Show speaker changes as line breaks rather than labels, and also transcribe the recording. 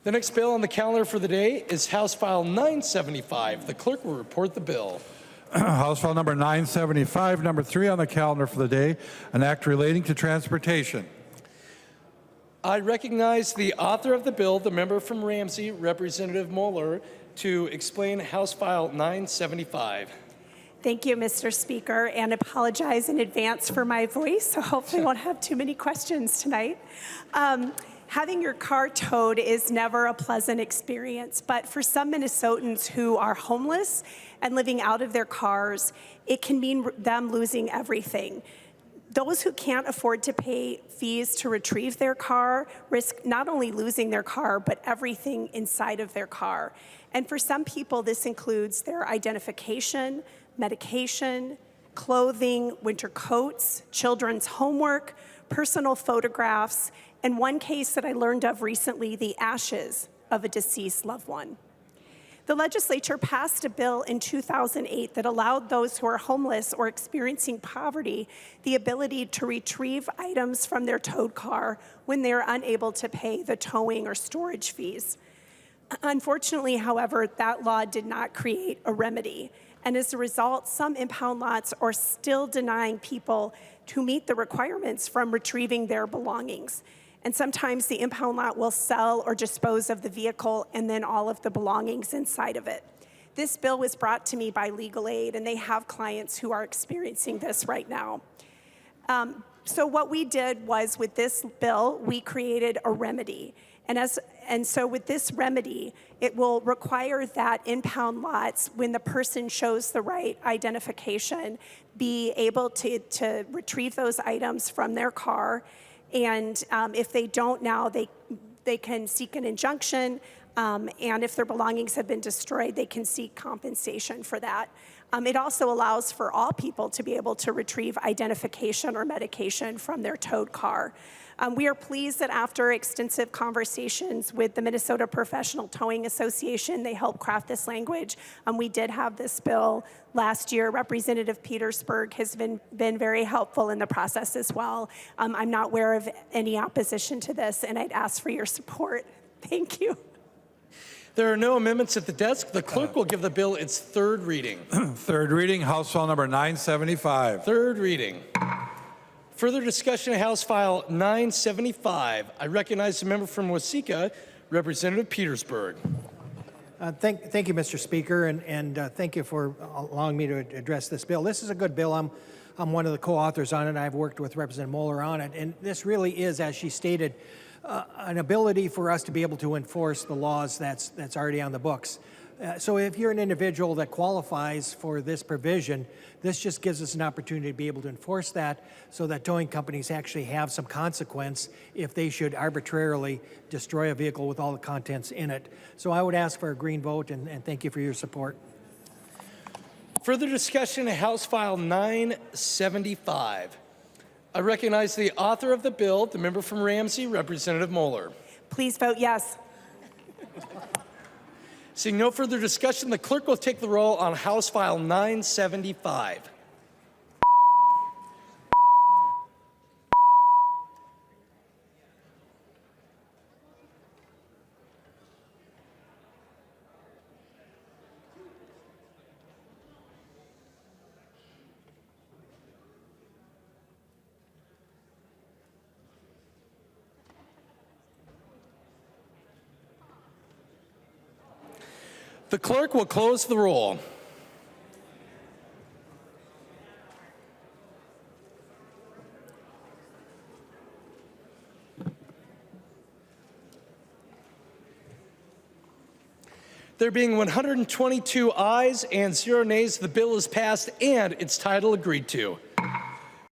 The next bill on the calendar for the day is House File 975. The clerk will report the bill.
House File number 975, number 3 on the calendar for the day, an act relating to transportation.
I recognize the author of the bill, the member from Ramsey, Representative Moeller, to explain House File 975.
Thank you, Mr. Speaker, and apologize in advance for my voice, so hopefully won't have too many questions tonight. Having your car towed is never a pleasant experience, but for some Minnesotans who are homeless and living out of their cars, it can mean them losing everything. Those who can't afford to pay fees to retrieve their car risk not only losing their car, but everything inside of their car. And for some people, this includes their identification, medication, clothing, winter coats, children's homework, personal photographs, and one case that I learned of recently, the ashes of a deceased loved one. The legislature passed a bill in 2008 that allowed those who are homeless or experiencing poverty the ability to retrieve items from their towed car when they are unable to pay the towing or storage fees. Unfortunately, however, that law did not create a remedy. And as a result, some impound lots are still denying people who meet the requirements from retrieving their belongings. And sometimes the impound lot will sell or dispose of the vehicle and then all of the belongings inside of it. This bill was brought to me by Legal Aid, and they have clients who are experiencing this right now. So what we did was, with this bill, we created a remedy. And so with this remedy, it will require that impound lots, when the person shows the right identification, be able to retrieve those items from their car. And if they don't now, they can seek an injunction, and if their belongings have been destroyed, they can seek compensation for that. It also allows for all people to be able to retrieve identification or medication from their towed car. We are pleased that after extensive conversations with the Minnesota Professional Towing Association, they helped craft this language. We did have this bill last year. Representative Petersburg has been very helpful in the process as well. I'm not aware of any opposition to this, and I'd ask for your support. Thank you.
There are no amendments at the desk. The clerk will give the bill its third reading.
Third reading, House File number 975.
Third reading. Further discussion of House File 975. I recognize the member from Waseca, Representative Petersburg.
Thank you, Mr. Speaker, and thank you for allowing me to address this bill. This is a good bill. I'm one of the co-authors on it. I've worked with Representative Moeller on it, and this really is, as she stated, an ability for us to be able to enforce the laws that's already on the books. So if you're an individual that qualifies for this provision, this just gives us an opportunity to be able to enforce that, so that towing companies actually have some consequence if they should arbitrarily destroy a vehicle with all the contents in it. So I would ask for a green vote, and thank you for your support.
Further discussion of House File 975. I recognize the author of the bill, the member from Ramsey, Representative Moeller.
Please vote yes.
Seeing no further discussion, the clerk will take the roll on House File 975. The clerk will close the roll. There being 122 ayes and 0 nays, the bill is passed and its title agreed to.